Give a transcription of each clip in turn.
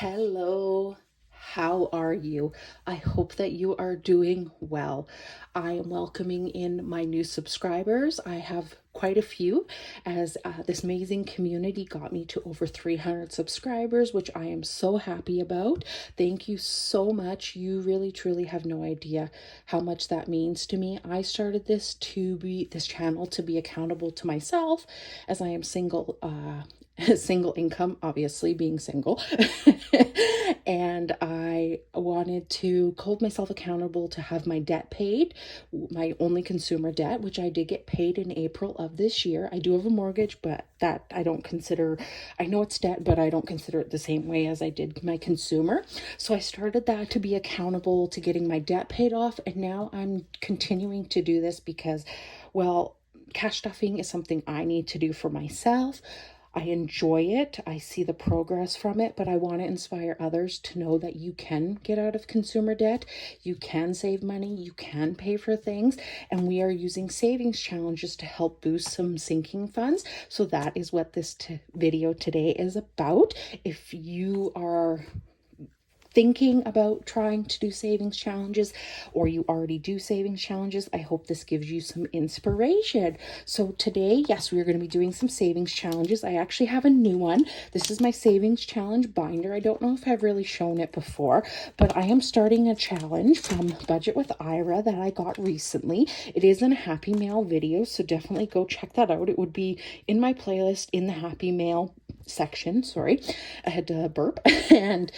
Hello, how are you? I hope that you are doing well. I am welcoming in my new subscribers. I have quite a few, as this amazing community got me to over 300 subscribers, which I am so happy about. Thank you so much. You really truly have no idea how much that means to me. I started this channel to be accountable to myself, as I am single, single income, obviously being single. And I wanted to hold myself accountable to have my debt paid, my only consumer debt, which I did get paid in April of this year. I do have a mortgage, but that I don't consider, I know it's debt, but I don't consider it the same way as I did my consumer. So I started that to be accountable to getting my debt paid off. And now I'm continuing to do this because, well, cash stuffing is something I need to do for myself. I enjoy it. I see the progress from it, but I want to inspire others to know that you can get out of consumer debt. You can save money. You can pay for things. And we are using savings challenges to help boost some sinking funds. So that is what this video today is about. If you are thinking about trying to do savings challenges, or you already do savings challenges, I hope this gives you some inspiration. So today, yes, we're going to be doing some savings challenges. I actually have a new one. This is my savings challenge binder. I don't know if I've really shown it before, but I am starting a challenge from Budget with Ira that I got recently. It is in a Happy Mail video, so definitely go check that out. It would be in my playlist in the Happy Mail section. Sorry, I had to burp. And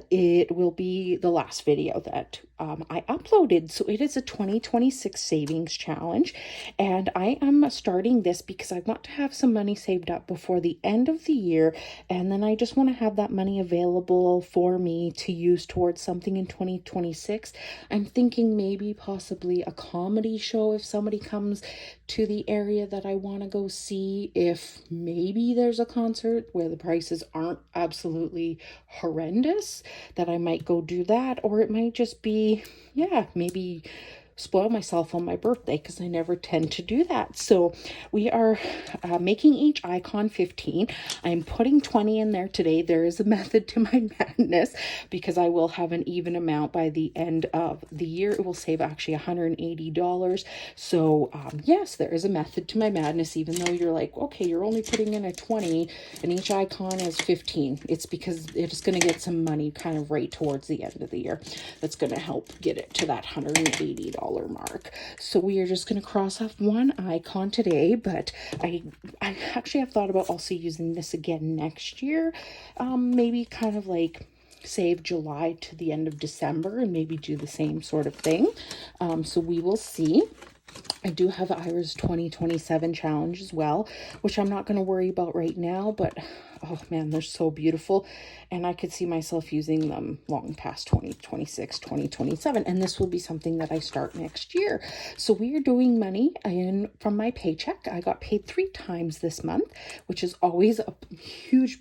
it will be the last video that I uploaded. So it is a 2026 savings challenge, and I am starting this because I want to have some money saved up before the end of the year, and then I just want to have that money available for me to use towards something in 2026. I'm thinking maybe possibly a comedy show if somebody comes to the area that I want to go see. If maybe there's a concert where the prices aren't absolutely horrendous, that I might go do that. Or it might just be, yeah, maybe spoil myself on my birthday, because I never tend to do that. So we are making each icon 15. I'm putting 20 in there today. There is a method to my madness, because I will have an even amount by the end of the year. It will save actually $180. So yes, there is a method to my madness, even though you're like, okay, you're only putting in a 20 and each icon is 15. It's because it's going to get some money kind of right towards the end of the year. That's going to help get it to that $180 mark. So we are just going to cross off one icon today, but I actually have thought about also using this again next year. Maybe kind of like save July to the end of December and maybe do the same sort of thing. So we will see. I do have Ira's 2027 challenge as well, which I'm not going to worry about right now, but oh man, they're so beautiful. And I could see myself using them long past 2026, 2027. And this will be something that I start next year. So we are doing money in from my paycheck. I got paid 3 times this month, which is always a huge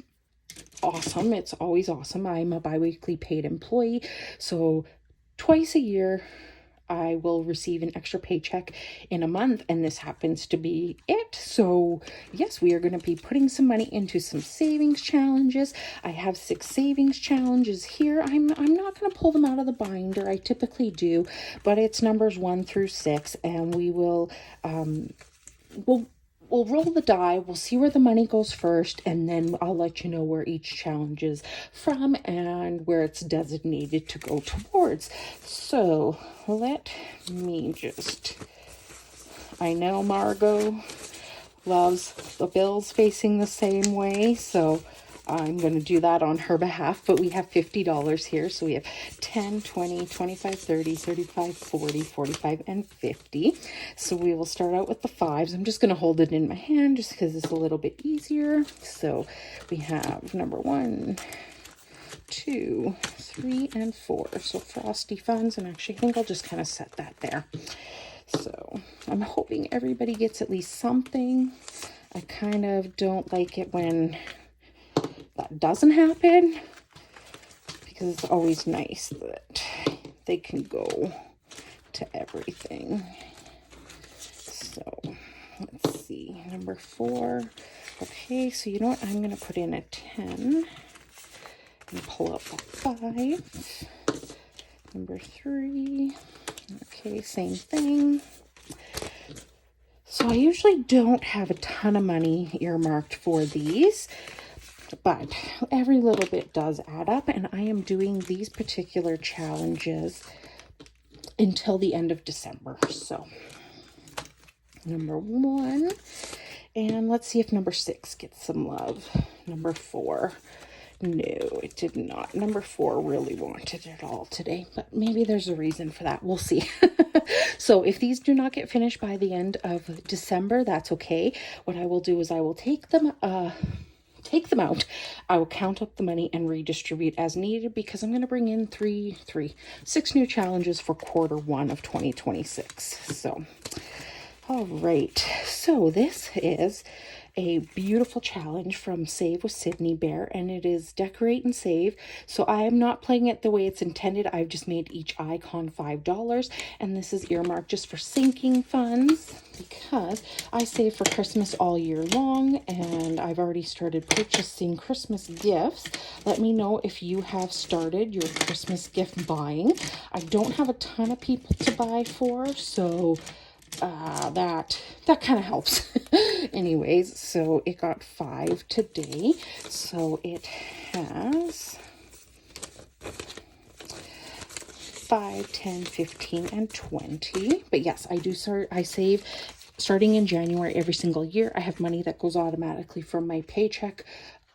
awesome. It's always awesome. I'm a bi-weekly paid employee. So twice a year, I will receive an extra paycheck in a month, and this happens to be it. So yes, we are going to be putting some money into some savings challenges. I have 6 savings challenges here. I'm not going to pull them out of the binder. I typically do, but it's numbers 1 through 6, and we will we'll roll the die. We'll see where the money goes first, and then I'll let you know where each challenge is from and where it's designated to go towards. So let me just, I know Margot loves the bills facing the same way, so I'm going to do that on her behalf. But we have $50 here. So we have 10, 20, 25, 30, 35, 40, 45, and 50. So we will start out with the 5s. I'm just going to hold it in my hand just because it's a little bit easier. So we have number 1, 2, 3, and 4. So frosty funds. And actually, I think I'll just kind of set that there. So I'm hoping everybody gets at least something. I kind of don't like it when that doesn't happen, because it's always nice that they can go to everything. So let's see, number 4. Okay, so you know what? I'm going to put in a 10 And pull out the 5. Number 3. Okay, same thing. So I usually don't have a ton of money earmarked for these, but every little bit does add up, and I am doing these particular challenges until the end of December. So number 1, and let's see if number 6 gets some love. Number 4. No, it did not. Number 4 really wanted it all today, but maybe there's a reason for that. We'll see. So if these do not get finished by the end of December, that's okay. What I will do is I will take them out. I will count up the money and redistribute as needed, because I'm going to bring in 6 new challenges for Q1 of 2026. So, all right. So this is a beautiful challenge from Save with Sydney Bear, and it is decorate and save. So I am not playing it the way it's intended. I've just made each icon $5, and this is earmarked just for sinking funds, because I save for Christmas all year long, and I've already started purchasing Christmas gifts. Let me know if you have started your Christmas gift buying. I don't have a ton of people to buy for, so that kind of helps. Anyways, so it got 5 today, so it has 5, 10, 15, and 20. But yes, I save starting in January every single year. I have money that goes automatically from my paycheck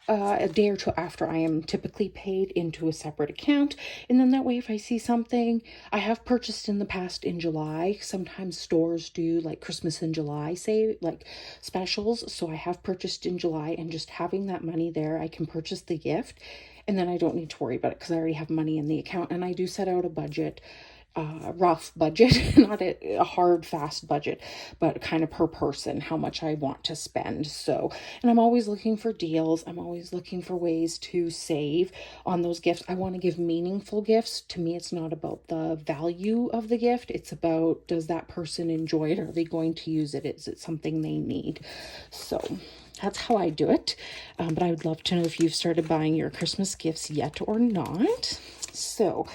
a day or two after I am typically paid into a separate account. And then that way, if I see something, I have purchased in the past in July. Sometimes stores do like Christmas in July, say like specials. So I have purchased in July, and just having that money there, I can purchase the gift. And then I don't need to worry about it because I already have money in the account. And I do set out a budget, rough budget, not a hard, fast budget, but kind of per person, how much I want to spend. So, and I'm always looking for deals. I'm always looking for ways to save on those gifts. I want to give meaningful gifts. To me, it's not about the value of the gift. It's about, does that person enjoy it? Are they going to use it? Is it something they need? So that's how I do it. But I would love to know if you've started buying your Christmas gifts yet or not. So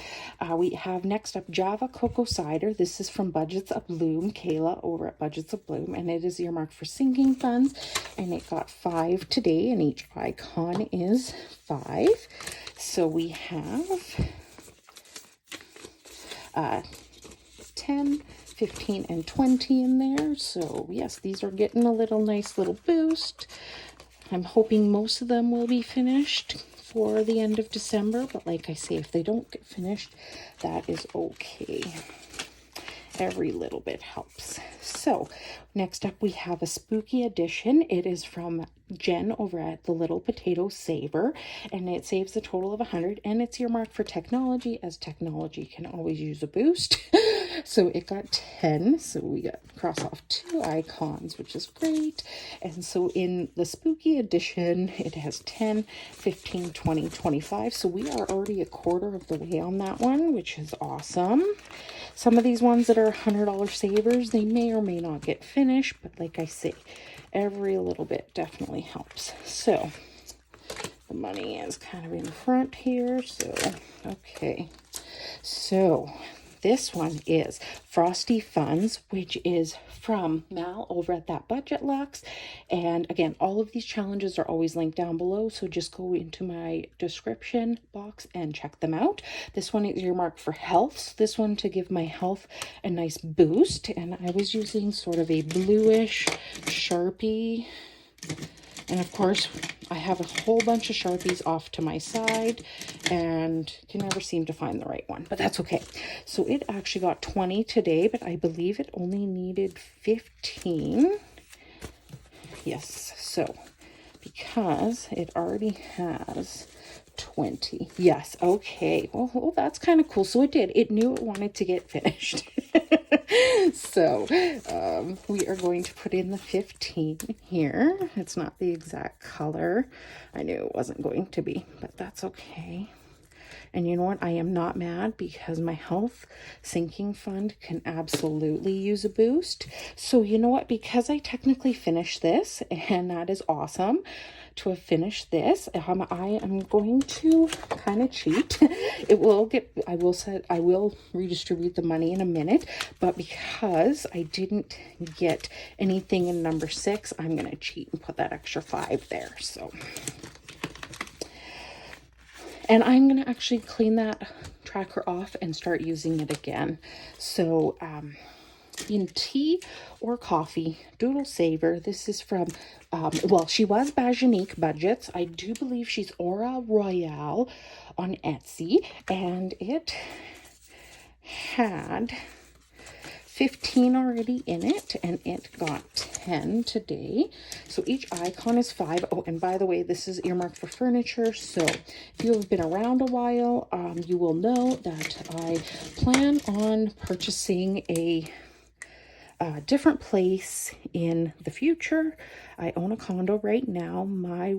we have next up Java Cocoa Cider. This is from Budgets of Bloom, Kayla over at Budgets of Bloom, and it is earmarked for sinking funds, and it got 5 today, and each icon is 5. So we have 10, 15, and 20 in there. So yes, these are getting a nice little boost. I'm hoping most of them will be finished for the end of December, but like I say, if they don't get finished, that is okay. Every little bit helps. So next up we have a spooky edition. It is from Jen over at the Little Potato Saver, and it saves a total of 100, and it's earmarked for technology, as technology can always use a boost. So it got 10, so we got cross off 2 icons, which is great. And so in the spooky edition, it has 10, 15, 20, 25. So we are already a quarter of the way on that one, which is awesome. Some of these ones that are $100 savers, they may or may not get finished, but like I say, every little bit definitely helps. So the money is kind of in front here, so okay. So this one is Frosty Funds, which is from Mal over at That Budget Lux. And again, all of these challenges are always linked down below, so just go into my description box and check them out. This one is earmarked for health. So this one to give my health a nice boost. And I was using sort of a bluish Sharpie. And of course, I have a whole bunch of Sharpies off to my side and can never seem to find the right one, but that's okay. So it actually got 20 today, but I believe it only needed 15. Yes, so because it already has 20. Yes, okay. Well, that's kind of cool. So it did. It knew it wanted to get finished. So we are going to put in the 15 here. It's not the exact color. I knew it wasn't going to be, but that's okay. And you know what? I am not mad because my health sinking fund can absolutely use a boost. So you know what? Because I technically finished this, and that is awesome to have finished this, I am going to kind of cheat. I will redistribute the money in a minute, but because I didn't get anything in number 6, I'm going to cheat and put that extra 5 there. So, and I'm going to actually clean that tracker off and start using it again. So, in tea or coffee, Doodle Saver. This is from, well, she was Bajanique Budgets. I do believe she's Aura Royale on Etsy, and it had 15 already in it, and it got 10 today. So each icon is 5. Oh, and by the way, this is earmarked for furniture. So if you have been around a while, you will know that I plan on purchasing a different place in the future. I own a condo right now. My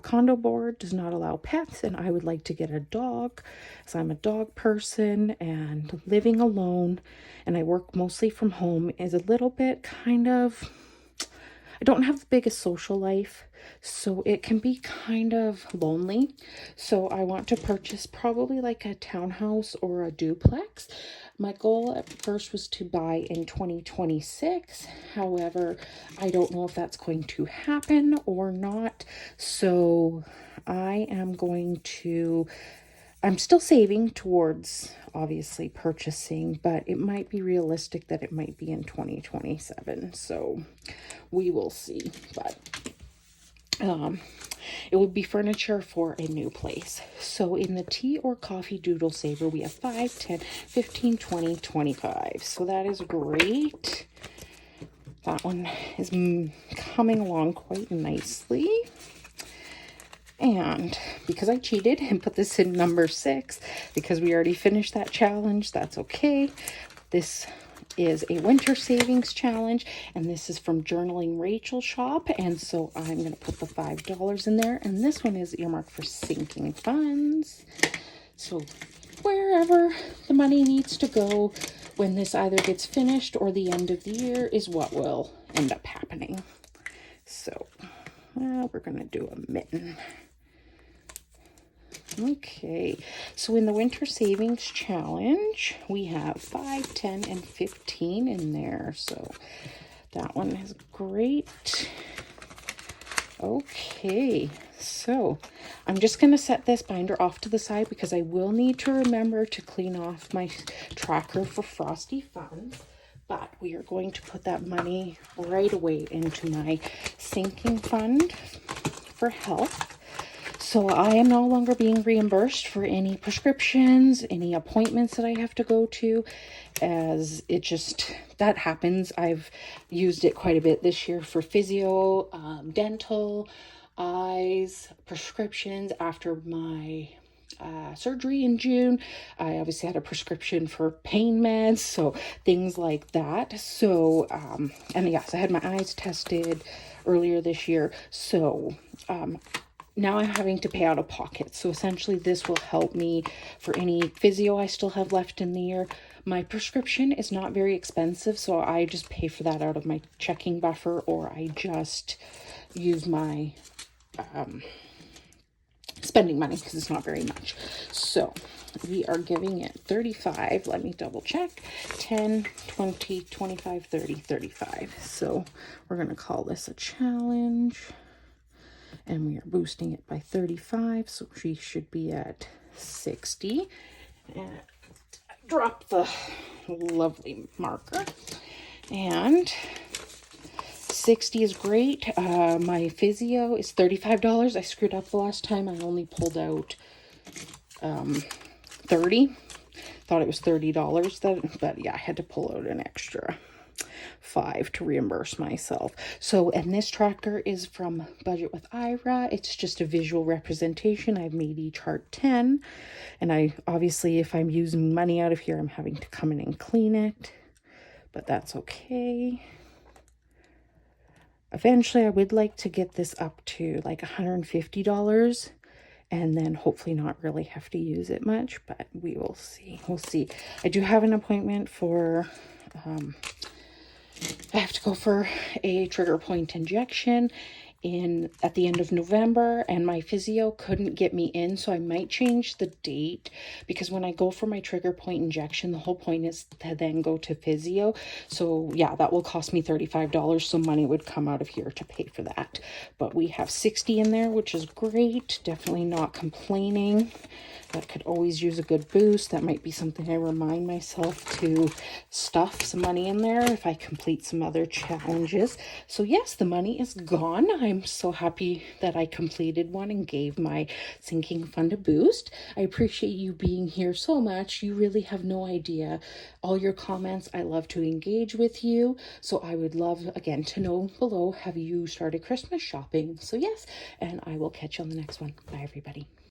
condo board does not allow pets, and I would like to get a dog, so I'm a dog person, and living alone and I work mostly from home is a little bit kind of, I don't have the biggest social life, so it can be kind of lonely. So I want to purchase probably like a townhouse or a duplex. My goal at first was to buy in 2026. However, I don't know if that's going to happen or not. So I'm still saving towards obviously purchasing, but it might be realistic that it might be in 2027. So we will see, but it would be furniture for a new place. So in the tea or coffee Doodle Saver, we have 5, 10, 15, 20, 25. So that is great. That one is coming along quite nicely. And because I cheated and put this in number 6, because we already finished that challenge, that's okay. This is a winter savings challenge, and this is from Journaling Rachel Shop, and so I'm going to put the $5 in there, and this one is earmarked for sinking funds. So wherever the money needs to go when this either gets finished or the end of the year is what will end up happening. So we're going to do a mitten. Okay, so in the Winter Savings Challenge, we have 5, 10, and 15 in there. So that one is great. Okay, so I'm just going to set this binder off to the side because I will need to remember to clean off my tracker for Frosty Funds. But we are going to put that money right away into my sinking fund for health. So I am no longer being reimbursed for any prescriptions, any appointments that I have to go to, as it just, that happens. I've used it quite a bit this year for physio, dental, eyes, prescriptions. After my surgery in June, I obviously had a prescription for pain meds, so things like that. So, and yes, I had my eyes tested earlier this year. So, now I'm having to pay out of pocket. So essentially this will help me for any physio I still have left in the year. My prescription is not very expensive, so I just pay for that out of my checking buffer, or I just use my spending money because it's not very much. So we are giving it 35. Let me double check. 10, 20, 25, 30, 35. So we're going to call this a challenge. And we are boosting it by 35, so she should be at 60. And drop the lovely marker. And 60 is great. My physio is $35. I screwed up the last time. I only pulled out 30. Thought it was $30, but yeah, I had to pull out an extra 5 to reimburse myself. So, and this tracker is from Budget with Ira. It's just a visual representation. I've made each heart 10, and I obviously, if I'm using money out of here, I'm having to come in and clean it, but that's okay. Eventually I would like to get this up to like $150, and then hopefully not really have to use it much, but we will see. We'll see. I do have an appointment for, I have to go for a trigger point injection at the end of November, and my physio couldn't get me in, so I might change the date, because when I go for my trigger point injection, the whole point is to then go to physio. So yeah, that will cost me $35, so money would come out of here to pay for that. But we have 60 in there, which is great. Definitely not complaining. That could always use a good boost. That might be something I remind myself to stuff some money in there if I complete some other challenges. So yes, the money is gone. I'm so happy that I completed one and gave my sinking fund a boost. I appreciate you being here so much. You really have no idea. All your comments, I love to engage with you. So I would love, again, to know below, have you started Christmas shopping? So yes, and I will catch you on the next one. Bye, everybody.